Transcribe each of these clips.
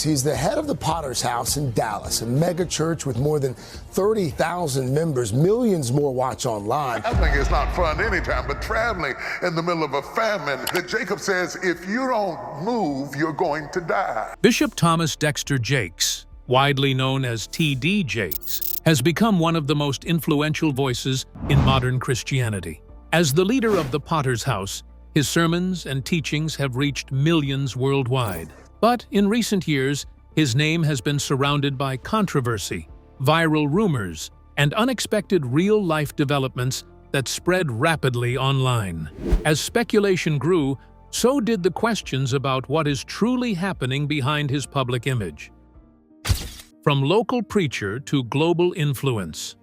He's the head of the Potter's House in Dallas, a mega church with more than 30,000 members. Millions more watch online. I think it's not fun anytime, but traveling in the middle of a famine, that Jacob says, if you don't move, you're going to die. Bishop Thomas Dexter Jakes, widely known as T.D. Jakes, has become one of the most influential voices in modern Christianity. As the leader of the Potter's House, his sermons and teachings have reached millions worldwide. But in recent years, his name has been surrounded by controversy, viral rumors, and unexpected real-life developments that spread rapidly online. As speculation grew, so did the questions about what is truly happening behind his public image. From local preacher to global influence.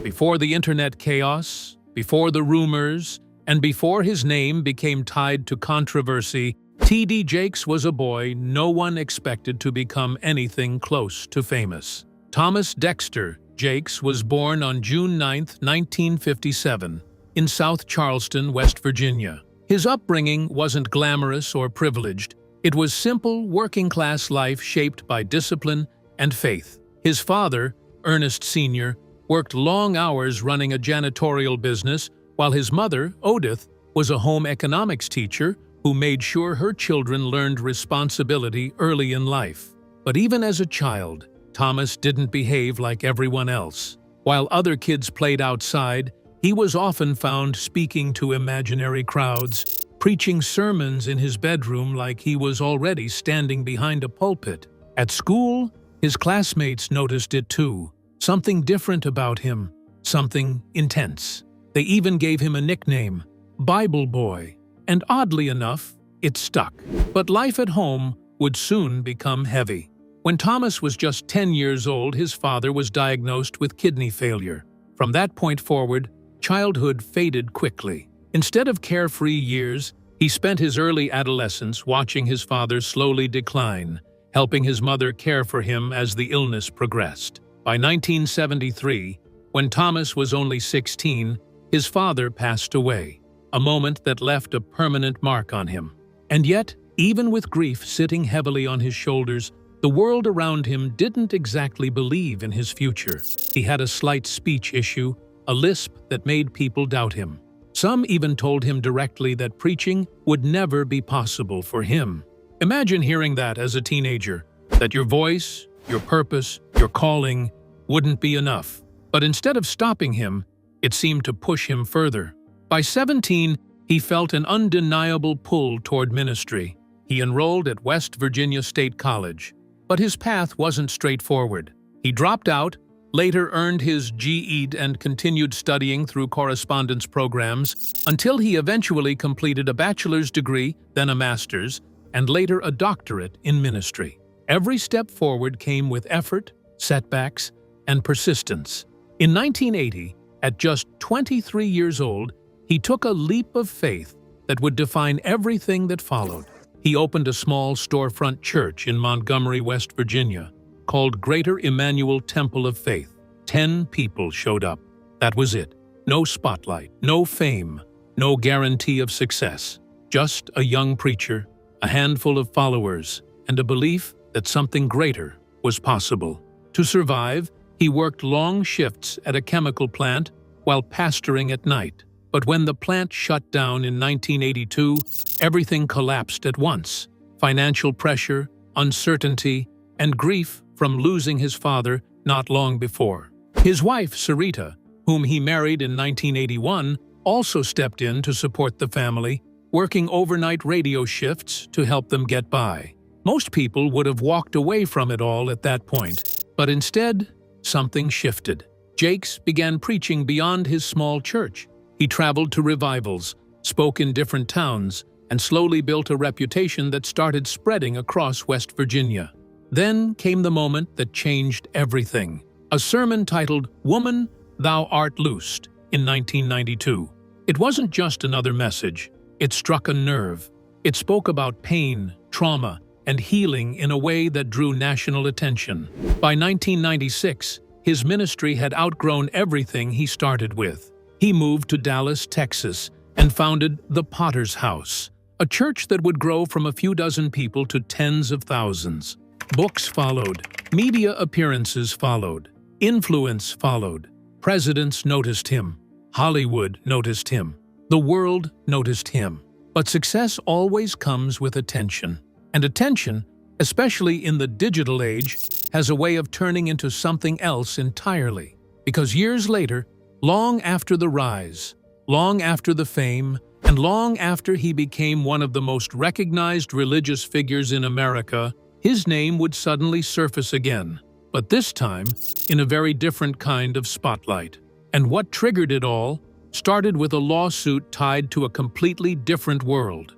Before the internet chaos, before the rumors, and before his name became tied to controversy, T.D. Jakes was a boy no one expected to become anything close to famous. Thomas Dexter Jakes was born on June 9, 1957, in South Charleston, West Virginia. His upbringing wasn't glamorous or privileged. It was simple, working-class life shaped by discipline and faith. His father, Ernest Sr., worked long hours running a janitorial business, while his mother, Odith, was a home economics teacher who made sure her children learned responsibility early in life. But even as a child, Thomas didn't behave like everyone else. While other kids played outside, he was often found speaking to imaginary crowds, preaching sermons in his bedroom like he was already standing behind a pulpit. At school, his classmates noticed it too. Something different about him, something intense. They even gave him a nickname, Bible Boy, and oddly enough, it stuck. But life at home would soon become heavy. When Thomas was just 10 years old, his father was diagnosed with kidney failure. From that point forward, childhood faded quickly. Instead of carefree years, he spent his early adolescence watching his father slowly decline, helping his mother care for him as the illness progressed. By 1973, when Thomas was only 16, his father passed away, a moment that left a permanent mark on him. And yet, even with grief sitting heavily on his shoulders, the world around him didn't exactly believe in his future. He had a slight speech issue, a lisp that made people doubt him. Some even told him directly that preaching would never be possible for him. Imagine hearing that as a teenager, that your voice, your purpose, your calling wouldn't be enough. But instead of stopping him, it seemed to push him further. By 17, he felt an undeniable pull toward ministry. He enrolled at West Virginia State College, but his path wasn't straightforward. He dropped out, later earned his GED and continued studying through correspondence programs until he eventually completed a bachelor's degree, then a master's, and later a doctorate in ministry. Every step forward came with effort, setbacks, and persistence. In 1980, at just 23 years old, he took a leap of faith that would define everything that followed. He opened a small storefront church in Montgomery, West Virginia, called Greater Emmanuel Temple of Faith. 10 people showed up. That was it. No spotlight, no fame, no guarantee of success. Just a young preacher, a handful of followers, and a belief that something greater was possible. To survive, he worked long shifts at a chemical plant while pastoring at night. But when the plant shut down in 1982, everything collapsed at once. Financial pressure, uncertainty, and grief from losing his father not long before. His wife, Sarita, whom he married in 1981, also stepped in to support the family, working overnight radio shifts to help them get by. Most people would have walked away from it all at that point, but instead, something shifted. Jakes began preaching beyond his small church. He traveled to revivals, spoke in different towns, and slowly built a reputation that started spreading across West Virginia. Then came the moment that changed everything. A sermon titled, "Woman, Thou Art Loosed," in 1992. It wasn't just another message. It struck a nerve. It spoke about pain, trauma, and healing in a way that drew national attention. By 1996, his ministry had outgrown everything he started with. He moved to Dallas, Texas, and founded the Potter's House, a church that would grow from a few dozen people to tens of thousands. Books followed, media appearances followed, influence followed. Presidents noticed him, Hollywood noticed him, the world noticed him. But success always comes with attention. And attention, especially in the digital age, has a way of turning into something else entirely. Because years later, long after the rise, long after the fame, and long after he became one of the most recognized religious figures in America, his name would suddenly surface again, but this time in a very different kind of spotlight. And what triggered it all started with a lawsuit tied to a completely different world.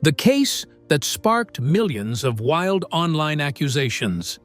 The case that sparked millions of wild online accusations.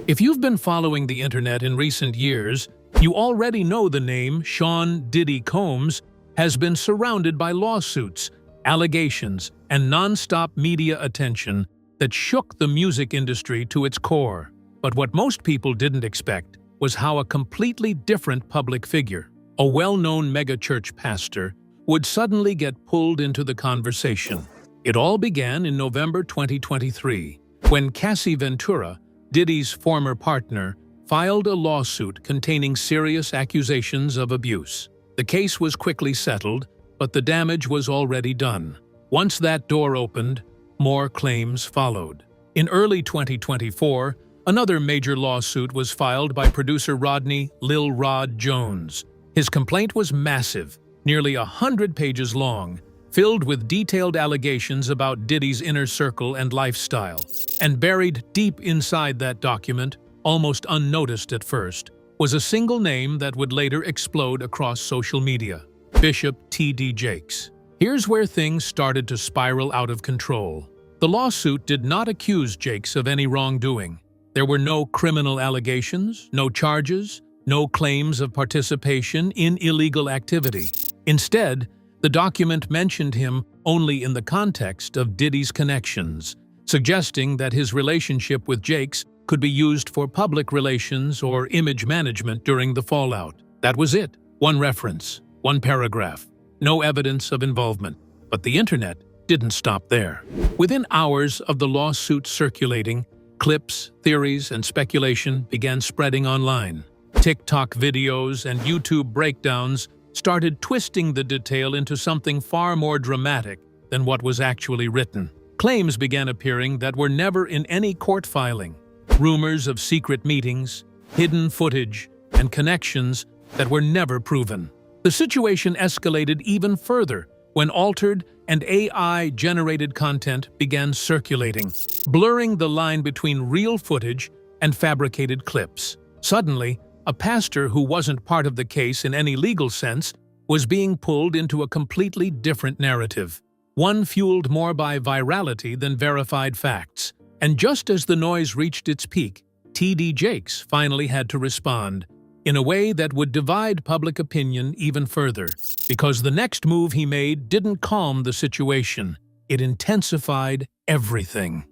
If you've been following the internet in recent years, you already know the name Sean Diddy Combs has been surrounded by lawsuits, allegations, and non-stop media attention that shook the music industry to its core. But what most people didn't expect was how a completely different public figure, a well-known megachurch pastor, would suddenly get pulled into the conversation. It all began in November 2023, when Cassie Ventura, Diddy's former partner, filed a lawsuit containing serious accusations of abuse. The case was quickly settled, but the damage was already done. Once that door opened, more claims followed. In early 2024, another major lawsuit was filed by producer Rodney "Lil Rod" Jones. His complaint was massive, nearly 100 pages long, filled with detailed allegations about Diddy's inner circle and lifestyle. And buried deep inside that document, almost unnoticed at first, was a single name that would later explode across social media: Bishop T.D. Jakes. Here's where things started to spiral out of control. The lawsuit did not accuse Jakes of any wrongdoing. There were no criminal allegations, no charges, no claims of participation in illegal activity. Instead, the document mentioned him only in the context of Diddy's connections, suggesting that his relationship with Jakes could be used for public relations or image management during the fallout. That was it. One reference, one paragraph, no evidence of involvement. But the internet didn't stop there. Within hours of the lawsuit circulating, clips, theories, and speculation began spreading online. TikTok videos and YouTube breakdowns started twisting the detail into something far more dramatic than what was actually written. Claims began appearing that were never in any court filing. Rumors of secret meetings, hidden footage, and connections that were never proven. The situation escalated even further when altered and AI-generated content began circulating, blurring the line between real footage and fabricated clips. Suddenly, a pastor who wasn't part of the case in any legal sense was being pulled into a completely different narrative, one fueled more by virality than verified facts. And just as the noise reached its peak, T.D. Jakes finally had to respond, in a way that would divide public opinion even further, because the next move he made didn't calm the situation, it intensified everything.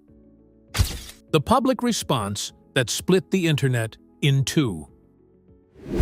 The public response that split the internet in two.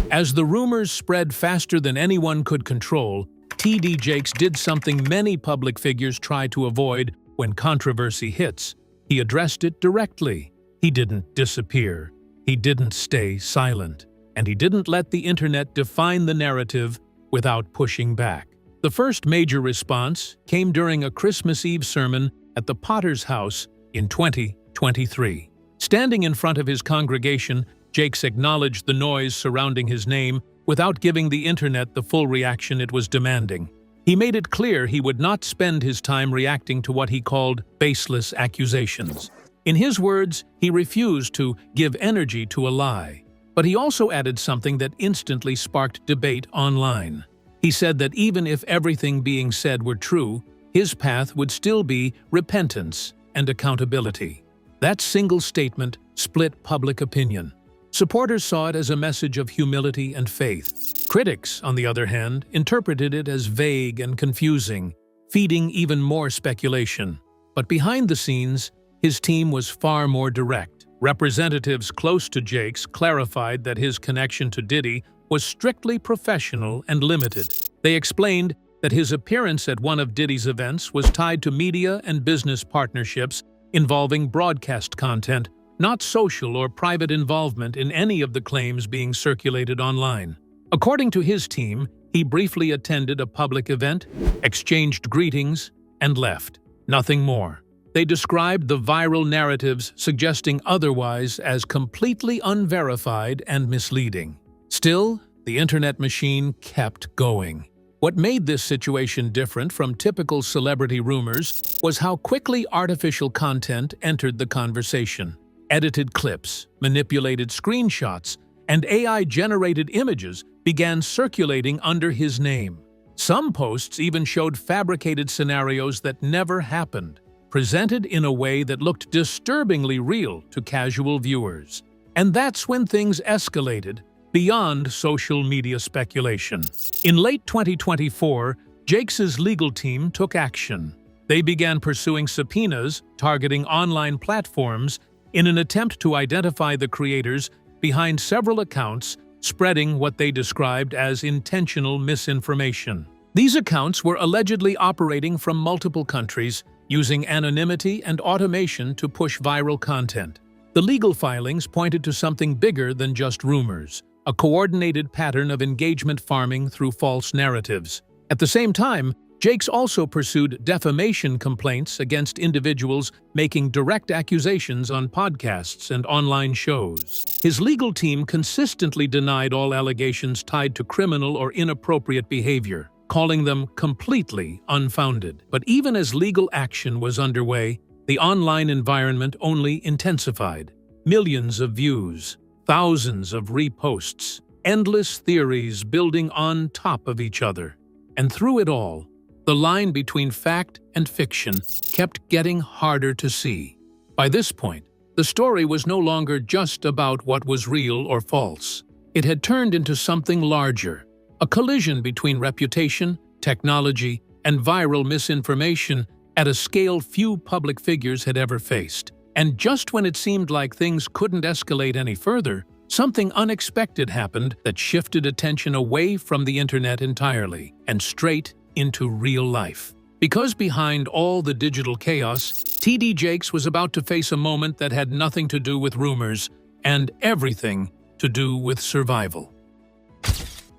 As the rumors spread faster than anyone could control, T.D. Jakes did something many public figures try to avoid when controversy hits. He addressed it directly. He didn't disappear. He didn't stay silent. And he didn't let the internet define the narrative without pushing back. The first major response came during a Christmas Eve sermon at the Potter's House in 2023. Standing in front of his congregation, Jakes acknowledged the noise surrounding his name without giving the internet the full reaction it was demanding. He made it clear he would not spend his time reacting to what he called baseless accusations. In his words, he refused to give energy to a lie. But he also added something that instantly sparked debate online. He said that even if everything being said were true, his path would still be repentance and accountability. That single statement split public opinion. Supporters saw it as a message of humility and faith. Critics, on the other hand, interpreted it as vague and confusing, feeding even more speculation. But behind the scenes, his team was far more direct. Representatives close to Jakes clarified that his connection to Diddy was strictly professional and limited. They explained that his appearance at one of Diddy's events was tied to media and business partnerships involving broadcast content, not social or private involvement in any of the claims being circulated online. According to his team, he briefly attended a public event, exchanged greetings, and left. Nothing more. They described the viral narratives suggesting otherwise as completely unverified and misleading. Still, the internet machine kept going. What made this situation different from typical celebrity rumors was how quickly artificial content entered the conversation. Edited clips, manipulated screenshots, and AI-generated images began circulating under his name. Some posts even showed fabricated scenarios that never happened, presented in a way that looked disturbingly real to casual viewers. And that's when things escalated beyond social media speculation. In late 2024, Jakes' legal team took action. They began pursuing subpoenas targeting online platforms in an attempt to identify the creators behind several accounts spreading what they described as intentional misinformation. These accounts were allegedly operating from multiple countries, using anonymity and automation to push viral content. The legal filings pointed to something bigger than just rumors, a coordinated pattern of engagement farming through false narratives. At the same time, Jakes also pursued defamation complaints against individuals making direct accusations on podcasts and online shows. His legal team consistently denied all allegations tied to criminal or inappropriate behavior, calling them completely unfounded. But even as legal action was underway, the online environment only intensified. Millions of views, thousands of reposts, endless theories building on top of each other. And through it all, the line between fact and fiction kept getting harder to see. By this point, the story was no longer just about what was real or false. It had turned into something larger, a collision between reputation, technology, and viral misinformation at a scale few public figures had ever faced. And just when it seemed like things couldn't escalate any further, something unexpected happened that shifted attention away from the internet entirely and straight into real life. Because behind all the digital chaos, TD Jakes was about to face a moment that had nothing to do with rumors and everything to do with survival.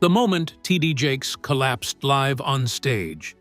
The moment TD Jakes collapsed live on stage.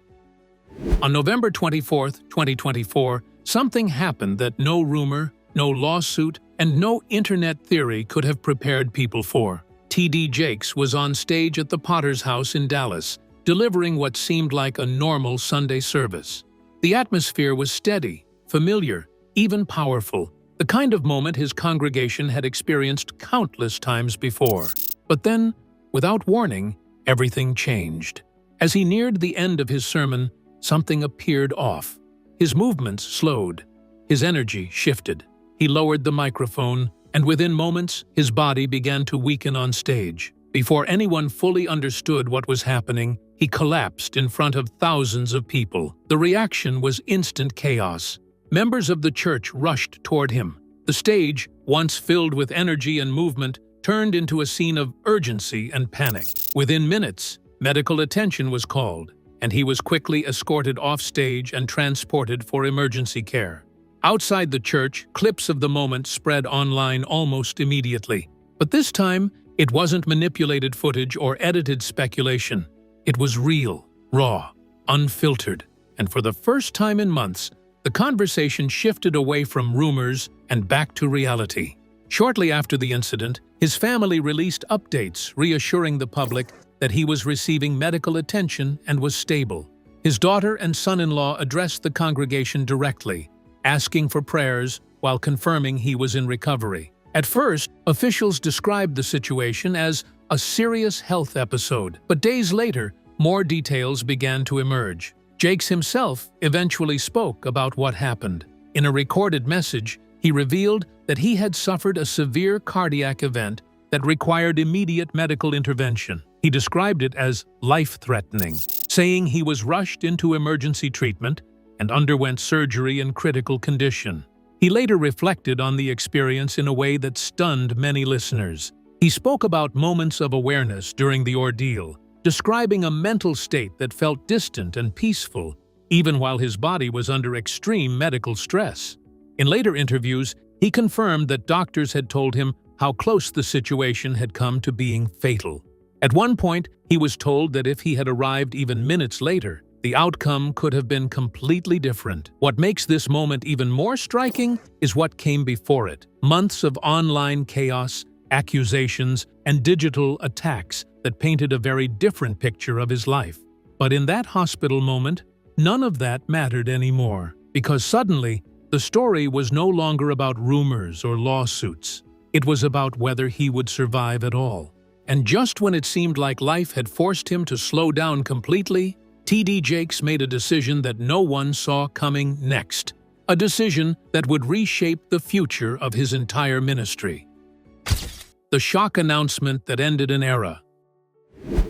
On November 24, 2024, something happened that no rumor, no lawsuit, and no internet theory could have prepared people for. TD Jakes was on stage at the Potter's House in Dallas, delivering what seemed like a normal Sunday service. The atmosphere was steady, familiar, even powerful, the kind of moment his congregation had experienced countless times before. But then, without warning, everything changed. As he neared the end of his sermon, something appeared off. His movements slowed. His energy shifted. He lowered the microphone, and within moments, his body began to weaken on stage. Before anyone fully understood what was happening, he collapsed in front of thousands of people. The reaction was instant chaos. Members of the church rushed toward him. The stage, once filled with energy and movement, turned into a scene of urgency and panic. Within minutes, medical attention was called, and he was quickly escorted off stage and transported for emergency care. Outside the church, clips of the moment spread online almost immediately. But this time, it wasn't manipulated footage or edited speculation. It was real, raw, unfiltered, and for the first time in months, the conversation shifted away from rumors and back to reality. Shortly after the incident, his family released updates reassuring the public that he was receiving medical attention and was stable. His daughter and son-in-law addressed the congregation directly, asking for prayers while confirming he was in recovery. At first, officials described the situation as a serious health episode, but days later, more details began to emerge. Jakes himself eventually spoke about what happened. In a recorded message, he revealed that he had suffered a severe cardiac event that required immediate medical intervention. He described it as life-threatening, saying he was rushed into emergency treatment and underwent surgery in critical condition. He later reflected on the experience in a way that stunned many listeners. He spoke about moments of awareness during the ordeal, describing a mental state that felt distant and peaceful, even while his body was under extreme medical stress. In later interviews, he confirmed that doctors had told him how close the situation had come to being fatal. At one point, he was told that if he had arrived even minutes later, the outcome could have been completely different. What makes this moment even more striking is what came before it. Months of online chaos, accusations, and digital attacks that painted a very different picture of his life. But in that hospital moment, none of that mattered anymore, because suddenly, the story was no longer about rumors or lawsuits. It was about whether he would survive at all. And just when it seemed like life had forced him to slow down completely, T.D. Jakes made a decision that no one saw coming next. A decision that would reshape the future of his entire ministry. The shock announcement that ended an era.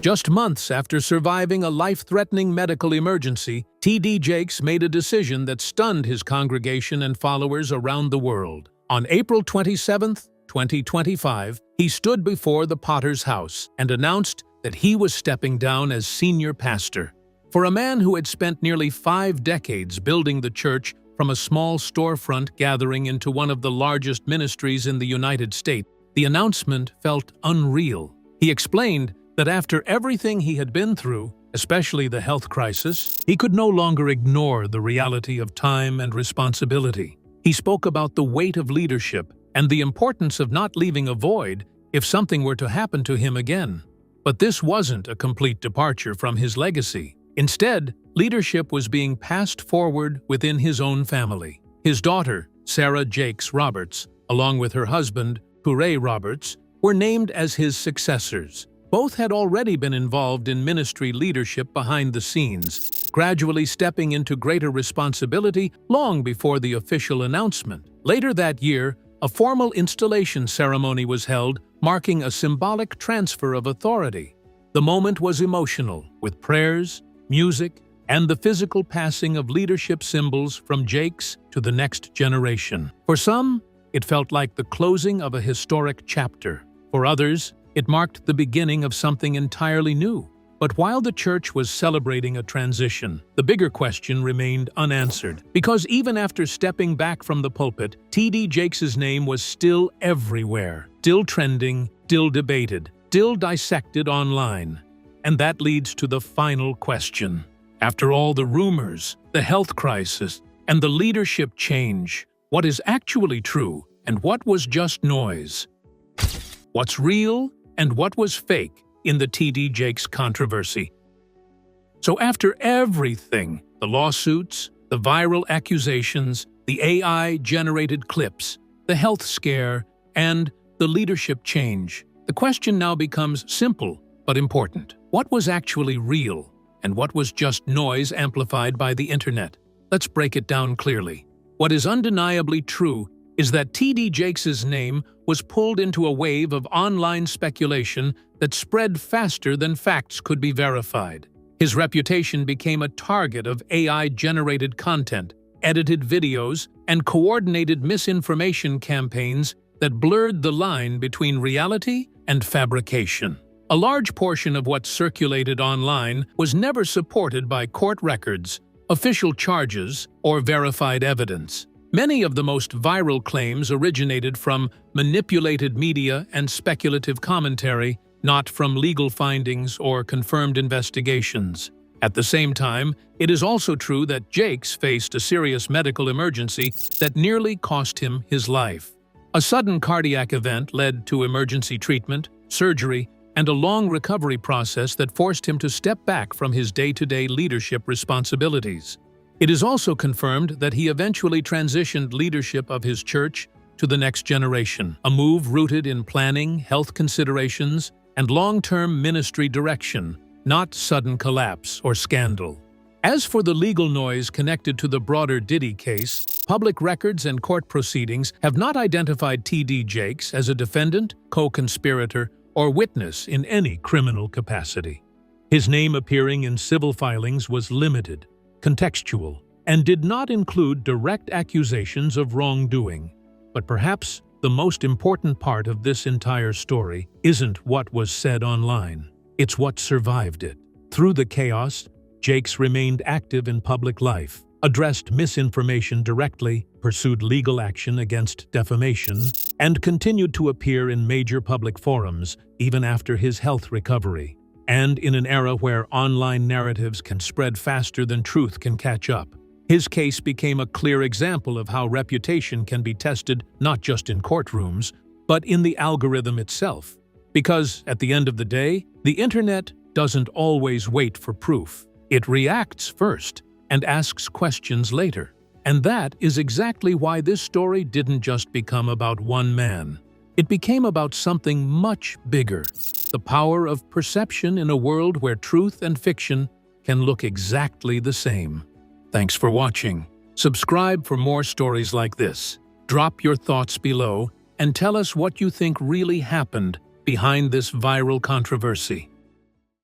Just months after surviving a life-threatening medical emergency, T.D. Jakes made a decision that stunned his congregation and followers around the world. On April 27, 2025, he stood before the Potter's house and announced that he was stepping down as senior pastor. For a man who had spent nearly 5 decades building the church from a small storefront gathering into one of the largest ministries in the United States, the announcement felt unreal. He explained that after everything he had been through, especially the health crisis, he could no longer ignore the reality of time and responsibility. He spoke about the weight of leadership and the importance of not leaving a void if something were to happen to him again. But this wasn't a complete departure from his legacy. Instead, leadership was being passed forward within his own family. His daughter, Sarah Jakes Roberts, along with her husband, Puree Roberts, were named as his successors. Both had already been involved in ministry leadership behind the scenes, gradually stepping into greater responsibility long before the official announcement. Later that year, a formal installation ceremony was held, marking a symbolic transfer of authority. The moment was emotional, with prayers, music, and the physical passing of leadership symbols from Jakes to the next generation. For some, it felt like the closing of a historic chapter. For others, it marked the beginning of something entirely new. But while the church was celebrating a transition, the bigger question remained unanswered. Because even after stepping back from the pulpit, T.D. Jakes' name was still everywhere, still trending, still debated, still dissected online. And that leads to the final question. After all the rumors, the health crisis, and the leadership change, what is actually true and what was just noise? What's real and what was fake in the T.D. Jakes controversy? So after everything, the lawsuits, the viral accusations, the AI-generated clips, the health scare, and the leadership change, the question now becomes simple but important. What was actually real, and what was just noise amplified by the internet? Let's break it down clearly. What is undeniably true is that T.D. Jakes' name was pulled into a wave of online speculation that spread faster than facts could be verified. His reputation became a target of AI-generated content, edited videos, and coordinated misinformation campaigns that blurred the line between reality and fabrication. A large portion of what circulated online was never supported by court records, official charges, or verified evidence. Many of the most viral claims originated from manipulated media and speculative commentary, not from legal findings or confirmed investigations. At the same time, it is also true that Jakes faced a serious medical emergency that nearly cost him his life. A sudden cardiac event led to emergency treatment, surgery, and a long recovery process that forced him to step back from his day-to-day leadership responsibilities. It is also confirmed that he eventually transitioned leadership of his church to the next generation, a move rooted in planning, health considerations, and long-term ministry direction, not sudden collapse or scandal. As for the legal noise connected to the broader Diddy case, public records and court proceedings have not identified T.D. Jakes as a defendant, co-conspirator, or witness in any criminal capacity. His name appearing in civil filings was limited, contextual, and did not include direct accusations of wrongdoing. But perhaps the most important part of this entire story isn't what was said online. It's what survived it. Through the chaos, Jakes remained active in public life, addressed misinformation directly, pursued legal action against defamation, and continued to appear in major public forums even after his health recovery. And in an era where online narratives can spread faster than truth can catch up, his case became a clear example of how reputation can be tested not just in courtrooms, but in the algorithm itself. Because, at the end of the day, the internet doesn't always wait for proof. It reacts first and asks questions later. And that is exactly why this story didn't just become about one man. It became about something much bigger: the power of perception in a world where truth and fiction can look exactly the same. Thanks for watching. Subscribe for more stories like this. Drop your thoughts below and tell us what you think really happened behind this viral controversy.